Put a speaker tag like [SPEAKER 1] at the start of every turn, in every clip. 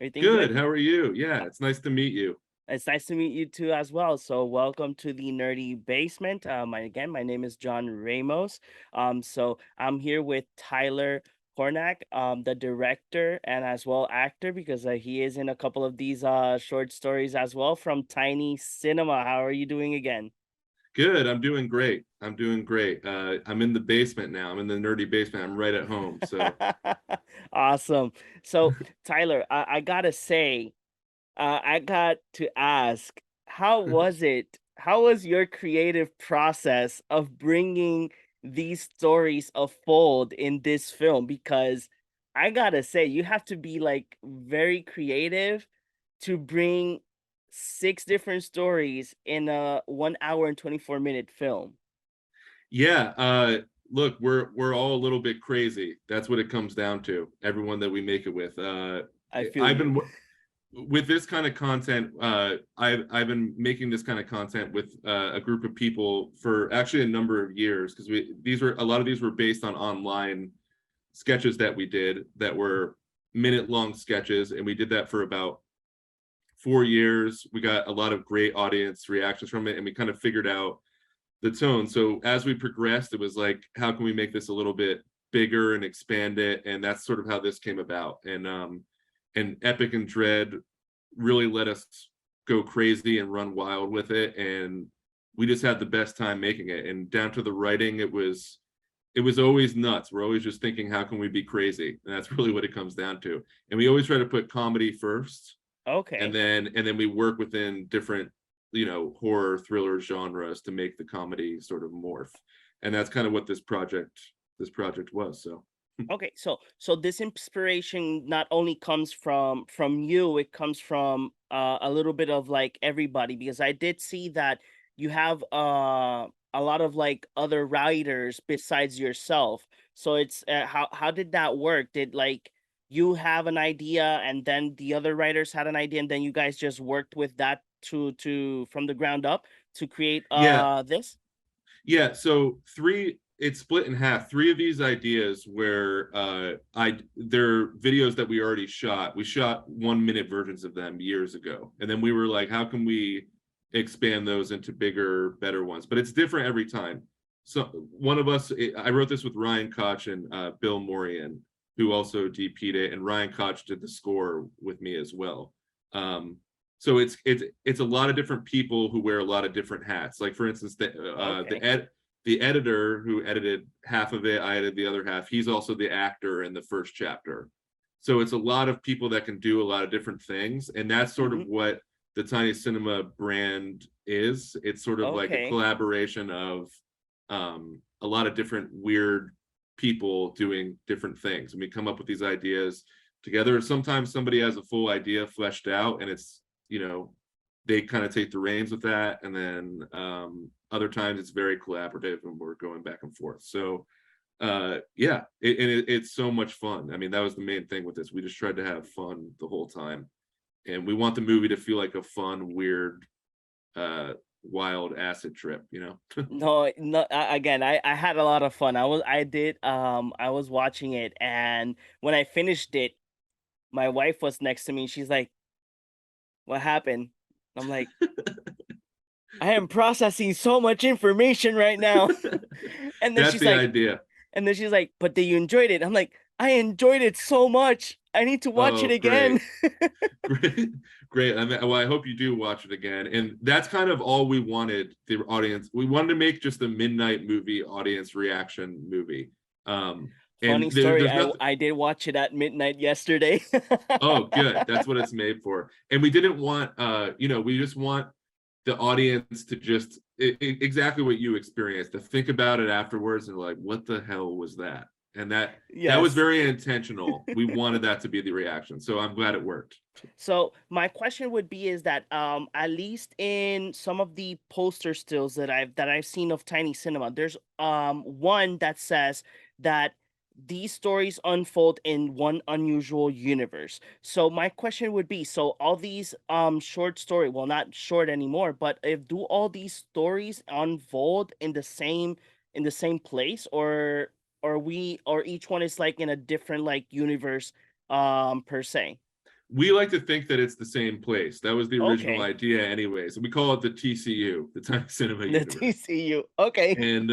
[SPEAKER 1] Everything
[SPEAKER 2] Good.
[SPEAKER 1] good?
[SPEAKER 2] How are you? Yeah, it's nice to meet you.
[SPEAKER 1] It's nice to meet you too as well. So welcome to the Nerdy Basement. My name is John Ramos. So I'm here with Tyler Cornack, the director and as well actor, because he is in a couple of these short stories as well from Tiny Cinema. How are you doing again?
[SPEAKER 2] Good. I'm doing great. I'm doing great. I'm in the basement now. I'm in the nerdy basement. I'm right at home. So
[SPEAKER 1] Awesome. So Tyler, I gotta say, I got to ask, how was it? How was your creative process of bringing these stories of fold in this film? Because I gotta say, you have to be like very creative to bring six different stories in a 1 hour and 24-minute film.
[SPEAKER 2] yeah, look, we're all a little bit crazy. That's what it comes down to. Everyone that we make it with.
[SPEAKER 1] I feel
[SPEAKER 2] I've
[SPEAKER 1] you.
[SPEAKER 2] been with this kind of content. I've been making this kind of content with a group of people for actually a number of years because a lot of these were based on online sketches that we did that were minute long sketches, and we did that for about 4 years. We got a lot of great audience reactions from it, and we kind of figured out the tone. So as we progressed, it was like, how can we make this a little bit bigger and expand it? And that's sort of how this came about. And Epic and Dread really let us go crazy and run wild with it. And we just had the best time making it. And down to the writing, it was always nuts. We're always just thinking, how can we be crazy? And that's really what it comes down to. And we always try to put comedy first, and
[SPEAKER 1] Okay.
[SPEAKER 2] then we work within different, horror thriller genres to make the comedy sort of morph. And that's kind of what this project was. So
[SPEAKER 1] Okay, so this inspiration not only comes from you, it comes from a little bit of like everybody, because I did see that you have a lot of like other writers besides yourself. So it's how did that work? Did like you have an idea and then the other writers had an idea and then you guys just worked with that to from the ground up to create
[SPEAKER 2] yeah,
[SPEAKER 1] this?
[SPEAKER 2] yeah. So it's split in half. Three of these ideas where they're videos that we already shot. We shot 1 minute versions of them years ago. And then we were like, how can we expand those into bigger, better ones? But it's different every time. So one of us, I wrote this with Ryan Koch and Bill Morian, who also DP'd it, and Ryan Koch did the score with me as well. So it's a lot of different people who wear a lot of different hats. Like for instance,
[SPEAKER 1] Okay.
[SPEAKER 2] the editor who edited half of it, I edited the other half. He's also the actor in the first chapter. So it's a lot of people that can do a lot of different things, and that's sort of
[SPEAKER 1] Hmm.
[SPEAKER 2] what the Tiny Cinema brand is. It's sort of like a
[SPEAKER 1] Okay.
[SPEAKER 2] collaboration of a lot of different weird people doing different things, and we come up with these ideas together. Sometimes somebody has a full idea fleshed out, and it's they kind of take the reins with that, and then other times it's very collaborative and we're going back and forth. So yeah, it's so much fun. I mean, that was the main thing with this. We just tried to have fun the whole time, and we want the movie to feel like a fun, weird, wild acid trip.
[SPEAKER 1] No, no. Again, I had a lot of fun. I was watching it, and when I finished it, my wife was next to me. She's like, "What happened?" I'm like, "I am processing so much information right now." And then
[SPEAKER 2] That's
[SPEAKER 1] she's
[SPEAKER 2] the
[SPEAKER 1] like,
[SPEAKER 2] idea.
[SPEAKER 1] "But did you enjoyed it?" I'm like, "I enjoyed it so much. I need to watch it
[SPEAKER 2] Oh,
[SPEAKER 1] again."
[SPEAKER 2] great. Great, great. Well, I hope you do watch it again. And that's kind of all we wanted the audience. We wanted to make just a midnight movie audience reaction movie.
[SPEAKER 1] Funny
[SPEAKER 2] And
[SPEAKER 1] story.
[SPEAKER 2] there's nothing.
[SPEAKER 1] I did watch it at midnight yesterday.
[SPEAKER 2] Oh, good. That's what it's made for. And we didn't want, we just want the audience to just exactly what you experienced, to think about it afterwards and like, what the hell was that? And that was
[SPEAKER 1] Yes.
[SPEAKER 2] very intentional. We wanted that to be the reaction. So I'm glad it worked.
[SPEAKER 1] So my question would be is that at least in some of the poster stills that I've seen of Tiny Cinema, there's one that says that these stories unfold in one unusual universe. So my question would be, so all these short story, well, not short anymore, but if do all these stories unfold in the same place, or each one is like in a different like universe per se?
[SPEAKER 2] we like to think that it's the same place. That was the original
[SPEAKER 1] Okay.
[SPEAKER 2] idea anyways. We call it the TCU, the Tiny Cinema
[SPEAKER 1] The
[SPEAKER 2] Universe.
[SPEAKER 1] TCU. Okay.
[SPEAKER 2] And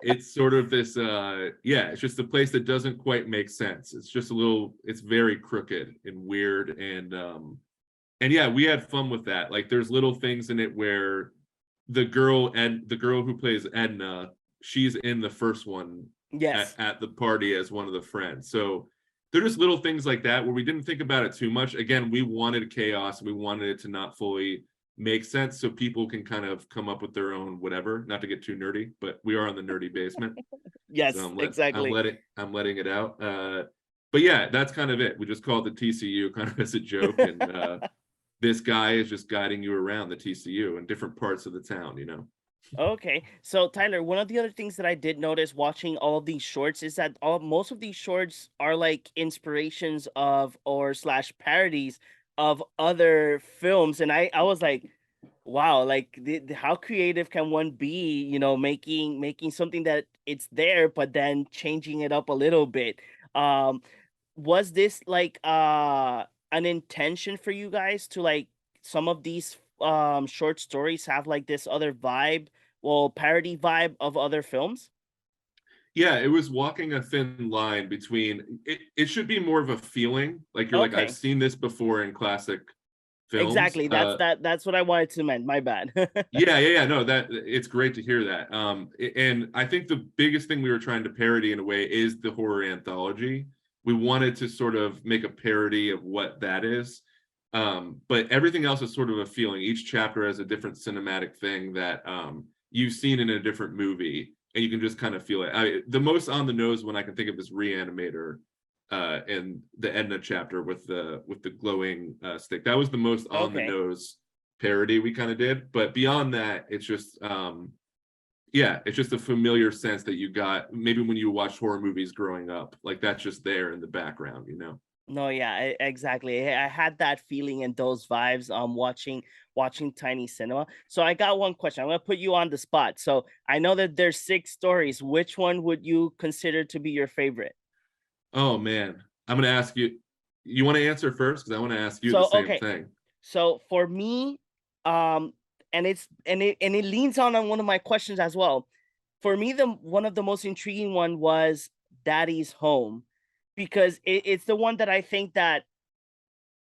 [SPEAKER 2] it's sort of this yeah, it's just a place that doesn't quite make sense. It's just a little, it's very crooked and weird. And yeah, we had fun with that. Like there's little things in it where the girl who plays Edna, she's in the first one
[SPEAKER 1] Yes.
[SPEAKER 2] at the party as one of the friends. So they're just little things like that where we didn't think about it too much. Again, we wanted chaos. We wanted it to not fully make sense so people can kind of come up with their own whatever, not to get too nerdy, but we are in the nerdy basement. So
[SPEAKER 1] Yes, exactly.
[SPEAKER 2] I'm letting it out. But yeah, that's kind of it. We just call it the TCU kind of as a joke. And this guy is just guiding you around the TCU in different parts of the town, you know?
[SPEAKER 1] Okay. So Tyler, one of the other things that I did notice watching all of these shorts is that most of these shorts are like inspirations of or slash parodies of other films. And I was like, wow, like how creative can one be, making something that it's there, but then changing it up a little bit. Um, was this like an intention for you guys to like some of these short stories have like this other vibe, well, parody vibe of other films?
[SPEAKER 2] Yeah, it was walking a thin line between it should be more of a feeling, like you're like, I've
[SPEAKER 1] Okay.
[SPEAKER 2] seen this before in classic films.
[SPEAKER 1] Exactly. That's what I wanted to meant. My bad.
[SPEAKER 2] Yeah, no, that it's great to hear that. And I think the biggest thing we were trying to parody in a way is the horror anthology. We wanted to sort of make a parody of what that is. But everything else is sort of a feeling. Each chapter has a different cinematic thing that you've seen in a different movie, and you can just kind of feel it. The most on the nose one I can think of is Reanimator, and the Edna chapter with the glowing stick. That was the most on the
[SPEAKER 1] Okay.
[SPEAKER 2] nose parody we kind of did. But beyond that, it's just yeah, it's just a familiar sense that you got maybe when you watched horror movies growing up. Like that's just there in the background, you know.
[SPEAKER 1] No, yeah, exactly. I had that feeling and those vibes watching Tiny Cinema. So I got one question. I'm gonna put you on the spot. So I know that there's 6 stories. Which one would you consider to be your favorite?
[SPEAKER 2] Oh man, I'm gonna ask you. You want to answer first because I want to ask you the
[SPEAKER 1] So
[SPEAKER 2] same
[SPEAKER 1] okay.
[SPEAKER 2] thing.
[SPEAKER 1] So for me, um, and it leans on one of my questions as well. For me, the one of the most intriguing one was Daddy's Home, because it's the one that I think that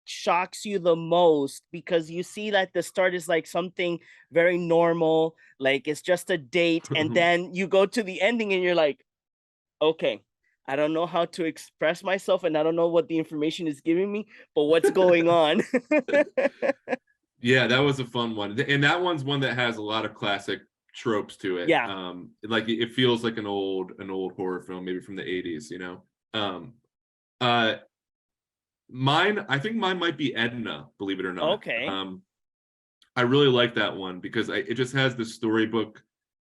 [SPEAKER 1] shocks you the most, because you see that the start is like something very normal, like it's just a date, and then you go to the ending and you're like, okay, I don't know how to express myself and I don't know what the information is giving me, but what's going on?
[SPEAKER 2] Yeah, that was a fun one, and that one's one that has a lot of classic tropes to it.
[SPEAKER 1] Yeah.
[SPEAKER 2] Like it feels like an old horror film, maybe from the '80s. You know. Uh, mine, I think mine might be Edna, believe it or not.
[SPEAKER 1] Okay.
[SPEAKER 2] I really like that one because it just has the storybook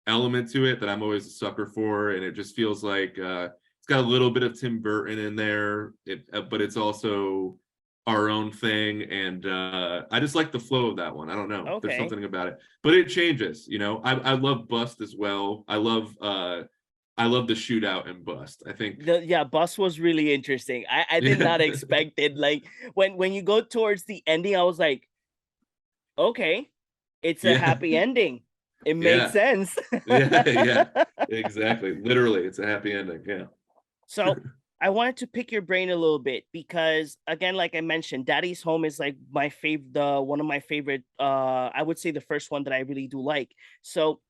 [SPEAKER 2] element to it that I'm always a sucker for, and it just feels like it's got a little bit of Tim Burton in there, but it's also our own thing, and I just like the flow of that one. I don't know, there's
[SPEAKER 1] Okay.
[SPEAKER 2] something about it, but it changes. You know, I love Bust as well. I love the shootout in Bust. I think
[SPEAKER 1] Yeah, Bus was really interesting. I did
[SPEAKER 2] yeah,
[SPEAKER 1] not expect it. Like when you go towards the ending, I was like, okay, it's a
[SPEAKER 2] yeah,
[SPEAKER 1] happy ending. It made
[SPEAKER 2] yeah,
[SPEAKER 1] sense.
[SPEAKER 2] yeah, exactly. Literally, it's a happy ending. Yeah.
[SPEAKER 1] So I wanted to pick your brain a little bit because, again, like I mentioned, Daddy's Home is like my favorite, the one of my favorite. I would say the first one that I really do like. So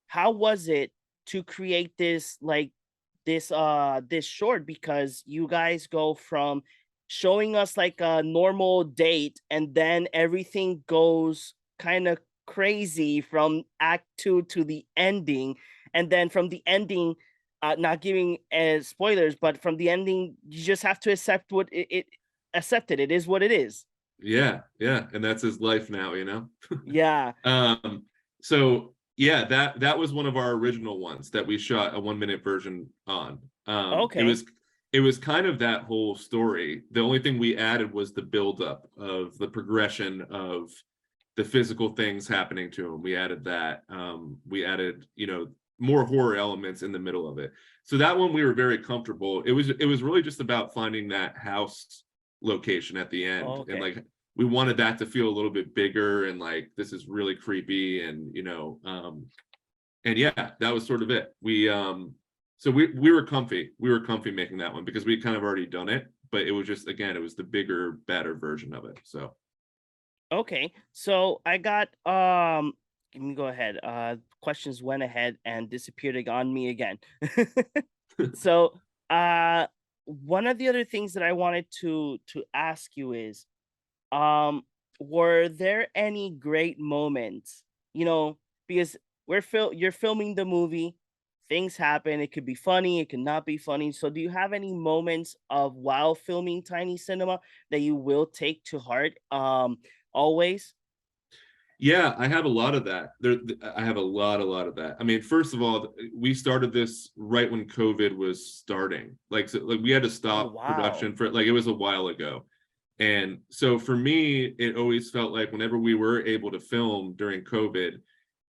[SPEAKER 1] how was it to create this, like this short, because you guys go from showing us like a normal date and then everything goes kind of crazy from act 2 to the ending, and then from the ending, not giving spoilers, but from the ending you just have to accept what it accept it, it is what it is.
[SPEAKER 2] Yeah, and that's his life now, you know.
[SPEAKER 1] Yeah.
[SPEAKER 2] So yeah, that was one of our original ones that we shot a 1 minute version on. It
[SPEAKER 1] Okay.
[SPEAKER 2] was it was kind of that whole story. The only thing we added was the buildup of the progression of the physical things happening to him. We added that. We added, more horror elements in the middle of it. So that one we were very comfortable. It was really just about finding that house location at the end,
[SPEAKER 1] Oh,
[SPEAKER 2] and
[SPEAKER 1] okay.
[SPEAKER 2] like we wanted that to feel a little bit bigger and like this is really creepy, and and yeah, that was sort of it. We were comfy. We were comfy making that one because we kind of already done it, but it was just, again, it was the bigger, better version of it. So
[SPEAKER 1] Okay. So I got let me go ahead. Questions went ahead and disappeared on me again. So one of the other things that I wanted to ask you is um were there any great moments, you know, because you're filming the movie, things happen, it could be funny, it could not be funny. So do you have any moments of while filming Tiny Cinema that you will take to heart always?
[SPEAKER 2] yeah, I have a lot of that. I have a lot of that. I mean, first of all, we started this right when COVID was starting. Like, so, like we had to
[SPEAKER 1] Oh
[SPEAKER 2] stop
[SPEAKER 1] wow.
[SPEAKER 2] production for, like, it was a while ago. And so for me, it always felt like whenever we were able to film during COVID,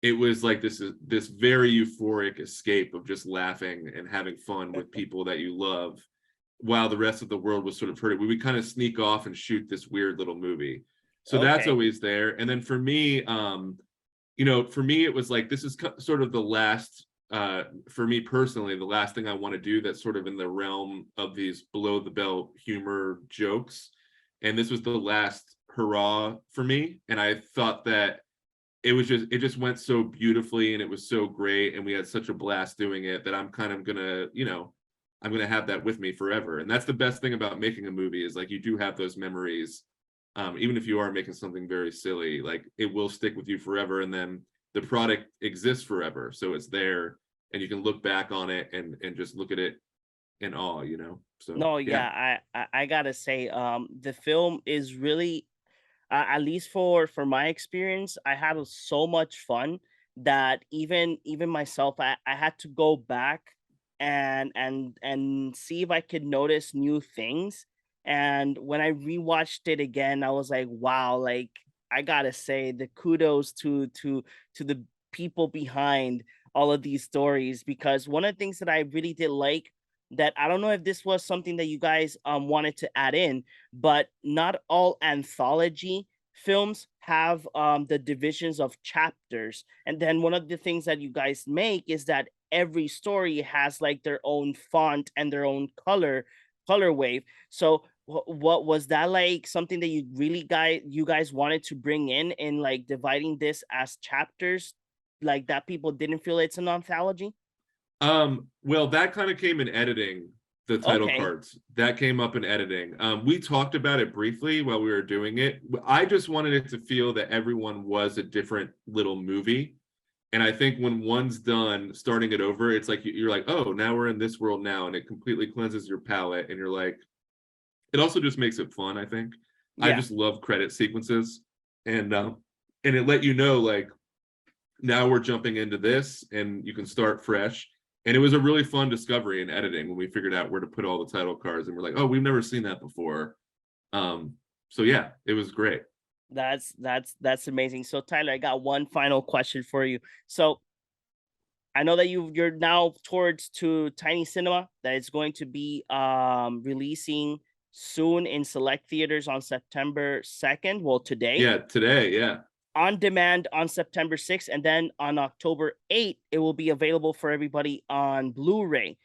[SPEAKER 2] it was like this very euphoric escape of just laughing and having fun with people that you love, while the rest of the world was sort of hurting. We would kind of sneak off and shoot this weird little movie. So that's
[SPEAKER 1] Okay.
[SPEAKER 2] always there. And then for me, for me, it was like this is sort of the last, for me personally, the last thing I want to do that's sort of in the realm of these below the belt humor jokes. And this was the last hurrah for me. And I thought that it just went so beautifully and it was so great. And we had such a blast doing it that I'm kind of gonna, I'm gonna have that with me forever. And that's the best thing about making a movie, is like you do have those memories. Even if you are making something very silly, like it will stick with you forever. And then the product exists forever. So it's there and you can look back on it and just look at it in awe. So
[SPEAKER 1] No,
[SPEAKER 2] yeah.
[SPEAKER 1] yeah, I gotta say, the film is really, at least for my experience, I had so much fun that even myself, I had to go back and see if I could notice new things. And when I rewatched it again, I was like, wow, like I gotta say the kudos to the people behind all of these stories, because one of the things that I really did like, that I don't know if this was something that you guys wanted to add in, but not all anthology films have the divisions of chapters. And then one of the things that you guys make is that every story has like their own font and their own color wave. So what was that, like something that you guys wanted to bring in like dividing this as chapters, like that people didn't feel it's an anthology?
[SPEAKER 2] Well, that kind of came in editing. The title
[SPEAKER 1] Okay.
[SPEAKER 2] cards that came up in editing. We talked about it briefly while we were doing it. I just wanted it to feel that everyone was a different little movie. And I think when one's done, starting it over, it's like you're like, oh, now we're in this world now, and it completely cleanses your palette. And you're like, it also just makes it fun. I think I
[SPEAKER 1] Yeah.
[SPEAKER 2] just love credit sequences, and it let you know, like, now we're jumping into this and you can start fresh. And it was a really fun discovery in editing when we figured out where to put all the title cards, and we're like, oh, we've never seen that before. um so yeah, it was great.
[SPEAKER 1] That's amazing. So Tyler, I got one final question for you. So I know that you're now towards to Tiny Cinema, that it's going to be releasing soon in select theaters on September 2nd. Well, today.
[SPEAKER 2] Yeah, today, yeah.
[SPEAKER 1] On demand on September 6th, and then on October 8th, it will be available for everybody on Blu-ray.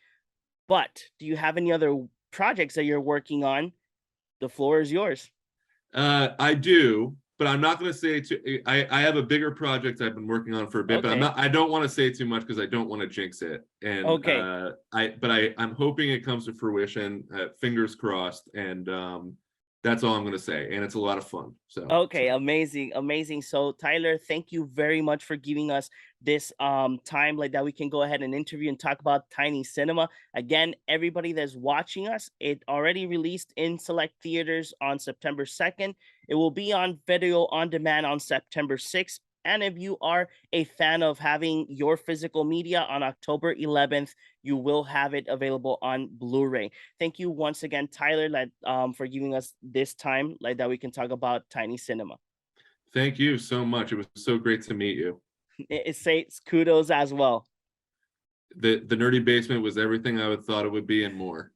[SPEAKER 1] But do you have any other projects that you're working on? The floor is yours.
[SPEAKER 2] I do, but I'm not going to say too. I have a bigger project I've been working on for a bit, but
[SPEAKER 1] Okay.
[SPEAKER 2] I don't want to say too much because I don't want to jinx it. And
[SPEAKER 1] Okay.
[SPEAKER 2] I'm hoping it comes to fruition. Fingers crossed. And that's all I'm going to say. And it's a lot of fun.
[SPEAKER 1] Okay, amazing, amazing. So Tyler, thank you very much for giving us this time like that we can go ahead and interview and talk about Tiny Cinema. Again, everybody that's watching us, it already released in select theaters on September 2nd. It will be on video on demand on September 6th. And if you are a fan of having your physical media, on October 11th, you will have it available on Blu-ray. Thank you once again, Tyler, like, for giving us this time like that we can talk about Tiny Cinema.
[SPEAKER 2] Thank you so much. It was so great to meet you.
[SPEAKER 1] It says kudos as well.
[SPEAKER 2] The nerdy basement was everything I would thought it would be and more.